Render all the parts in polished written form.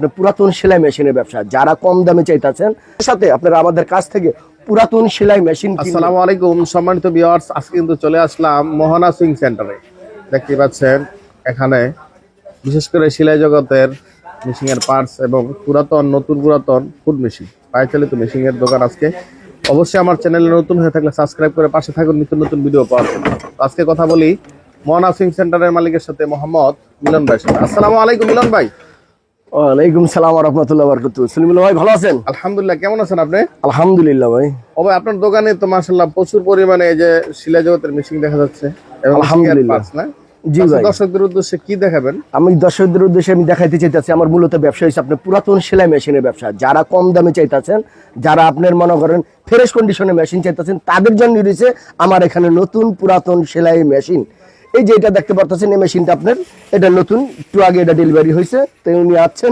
আপনার পুরাতন সেলাই মেশিনের ব্যবসা, যারা কম দামে চাইতেছেন সাথে আপনারা আমাদের কাছ থেকে পুরাতন সেলাই মেশিন। আসসালামু আলাইকুম সম্মানিত ভিউয়ার্স, আজকে কিন্তু চলে আসলাম মোহনা সুইং সেন্টারে। দেখতে পাচ্ছেন এখানে বিশেষ করে সেলাই জগতের মেশিং এর পার্টস এবং নতুন পুরাতন ফুড মেশিন, পায়ে চালিত মেশিং এর দোকান। আজকে অবশ্যই আমার চ্যানেলে নতুন হয়ে থাকলে সাবস্ক্রাইব করে পাশে থাকুন নিত্য নতুন ভিডিও পাওয়ার জন্য। আজকে কথা বলি মোহনা সুইং সেন্টারের মালিকের সাথে, মোহাম্মদ মিলন ভাই সাথে। আসসালামু আলাইকুম মিলন ভাই। ওয়ালাইকুম সালাম ওয়া রাহমাতুল্লাহি ওয়া বারাকাতুহু। সলিমুল্লাহ ভাই ভালো আছেন? আলহামদুলিল্লাহ, কেমন আছেন আপনি? আলহামদুলিল্লাহ ভাই। ও ভাই, আপনার দোকানে তো মাশাআল্লাহ প্রচুর পরিমাণে এই যে সেলাই জগতের মেশিন দেখা যাচ্ছে এবং আলহামদুলিল্লাহ। জি ভাই, দর্শকদের উদ্দেশ্যে কি দেখাবেন? আমি দর্শকদের উদ্দেশ্যে দেখাইতে চাইতেছি আমার মূলত ব্যবসা হচ্ছে আপনার পুরাতন সেলাই মেশিনের ব্যবসা। যারা কম দামে চাইতেছেন, যারা আপনার মনে করেন ফ্রেশ কন্ডিশনে মেশিন চাইতেছেন, তাদের জন্য রয়েছে আমার এখানে নতুন পুরাতন সেলাই মেশিন। এই যে এটা দেখতে পাচ্ছেন, এই মেশিনটা আপনার এটা নতুন, একটু আগে এটা ডেলিভারি হয়েছে। তো উনি আসছেন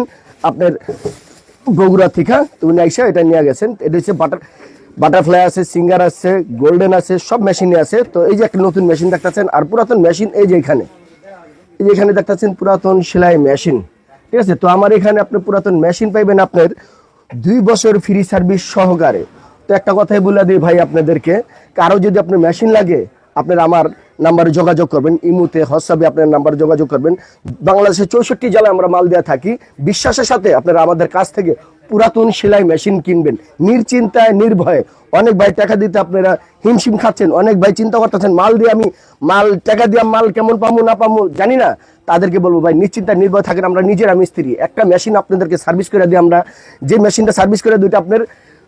আপনার বগুড়া থেকে, তো উনি আইসা এটা নিয়ে গেছেন। এটা হচ্ছে বাটারফ্লাই আছে, সিঙ্গার আছে, গোল্ডেন আছে, সব মেশিনে আছে। তো এই যে একটা নতুন মেশিন দেখতেছেন, আর পুরাতন মেশিন এই যে এখানে দেখতেছেন পুরাতন সেলাই মেশিন, ঠিক আছে। তো আমার এখানে আপনি পুরাতন মেশিন পাইবেন আপনার 2 বছর ফ্রি সার্ভিস সহকারে। তো একটা কথাই বলে দিই ভাই আপনাদেরকে, কারো যদি আপনার মেশিন লাগে আপনার আমার নাম্বারে যোগাযোগ করবেন, ইমুতে হোয়াটসঅ্যাপে আপনার নাম্বার যোগাযোগ করবেন। বাংলাদেশের 64 জেলায় আমরা মাল দেওয়া থাকি। বিশ্বাসের সাথে আপনারা আমাদের কাছ থেকে পুরাতন সেলাই মেশিন কিনবেন নিশ্চিন্তায় নির্ভয়ে। অনেক ভাই টাকা দিতে আপনারা হিমশিম খাচ্ছেন, অনেক ভাই চিন্তা করতেছেন মাল টাকা দিয়ে মাল কেমন পাবো না পাবো জানি না। তাদেরকে বলবো ভাই নিশ্চিন্তায় নির্ভয় থাকেন, আমরা নিজেরা মিস্ত্রি। একটা মেশিন আপনাদেরকে সার্ভিস করে দিই আমরা, যে মেশিনটা সার্ভিস করে দুইটা আপনার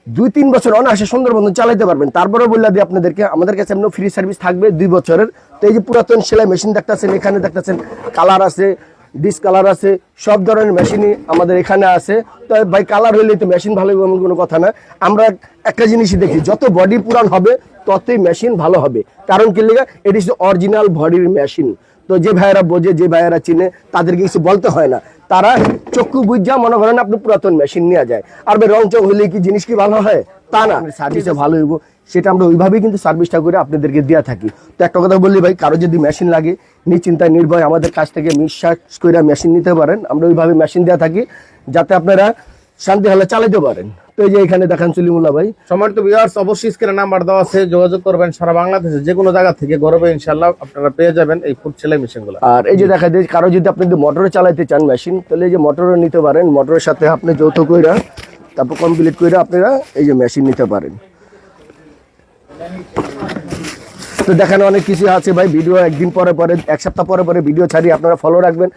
2-3 বছর অনায়াসে সুন্দরবন চালাইতে পারবেন। তারপরে বললে দিই আপনাদেরকে আমাদের কাছে এমন ফ্রি সার্ভিস থাকবে 2 বছরের। তো এই যে পুরাতন সেলাই মেশিন দেখতেছেন, এখানে দেখতেছেন কালার আছে, ডিসকালার আছে, সব ধরনের মেশিনই আমাদের এখানে আছে। তো ভাই কালার হইলে তো মেশিন ভালো হবে এমন কোনো কথা না। আমরা একটা জিনিসই দেখি, যত বডি পুরান হবে ততই মেশিন ভালো হবে। কারণ কি লেগা, এটি হচ্ছে অরিজিনাল বডির মেশিন। তো যে ভাইয়েরা বোঝে, যে ভাইয়েরা চিনে, তাদেরকে কিছু বলতে হয় না। তারা চক্ষু বুঝা মনে করেন আপনি পুরাতন মেশিন নিয়ে যায়। আর ভাই রং চং হলে কি জিনিস কি ভালো হয়? তা না, সার্ভিসে ভালো হইব সেটা আমরা ওইভাবেই কিন্তু সার্ভিসটা করে আপনাদেরকে দেওয়া থাকি। তো একটা কথা বললি ভাই, কারো যদি মেশিন লাগে নিশ্চিন্তায় নির্ভয় আমাদের কাছ থেকে বিশ্বাস করে মেশিন নিতে পারেন। আমরা ওইভাবে মেশিন দেওয়া থাকি যাতে আপনারা শান্তি হলে চালাতে পারেন। তো এই যে এখানে দেখেন সলিমুল্লাহ ভাই। সম্মানিত ভিউয়ার্স, অবশ্যই স্ক্রিনে নাম্বার দেওয়া আছে, যোগাযোগ করবেন। সারা বাংলাদেশে যে কোনো জায়গা থেকে গর্বে ইনশাআল্লাহ আপনারা পেয়ে যাবেন এই ফুড সেলাই মেশিনগুলো। আর এই যে দেখা যায় কারো যদি আপনি মোটরে চালাতে চান মেশিন, তাহলে এই যে মোটরে নিতে পারেন। মোটরের সাথে আপনি যৌথ কইরা তারপর কমপ্লিট কইরা আপনারা এই যে মেশিন নিতে পারেন। তো দেখেন অনেক কিছু আছে ভাই, ভিডিও একদিন পরে 1 সপ্তাহ পরে ভিডিও ছাড়ি। আপনারা ফলো রাখবেন,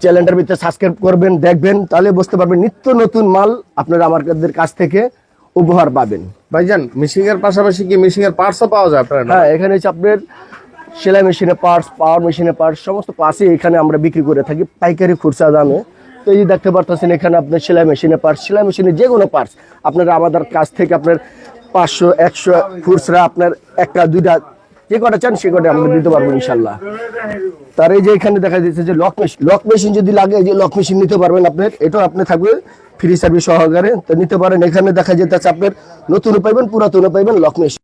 চ্যানেলটার ভিতরে সাবস্ক্রাইব করবেন, দেখবেন, তাহলে বুঝতে পারবেন নিত্য নতুন মাল আপনারা আমাদের কাছ থেকে উপহার পাবেন। ভাইজান, মেশিং এর পাশাপাশি কি মেশিং এর পার্টসও পাওয়া যায় আপনার? হ্যাঁ, এখানে হচ্ছে আপনার সেলাই মেশিনের পার্টস, পাওয়ার মেশিনের পার্টস, সমস্ত পার্টসই এখানে আমরা বিক্রি করে থাকি পাইকারি খুচরা দামে। তো এই যে দেখতে পারতেছেন এখানে আপনার সেলাই মেশিনের পার্টস, সেলাই মেশিনের যে কোনো পার্টস আপনারা আমাদের কাছ থেকে আপনার 500, 100 খুচরা আপনার 1টা 2টা যে কটা চান সে কটা আমরা দিতে পারবো ইনশাল্লাহ। তার এই যে এখানে দেখা যাচ্ছে যে লক মেশিন যদি লাগে, এই যে লক মেশিন নিতে পারবেন আপনার, এটাও আপনার থাকবে ফ্রি সার্ভিস সহকারে। তো নিতে পারেন। এখানে দেখা যেতেছে আপনার নতুনও পাইবেন, পুরাতনও পাইবেন লক মেশিন।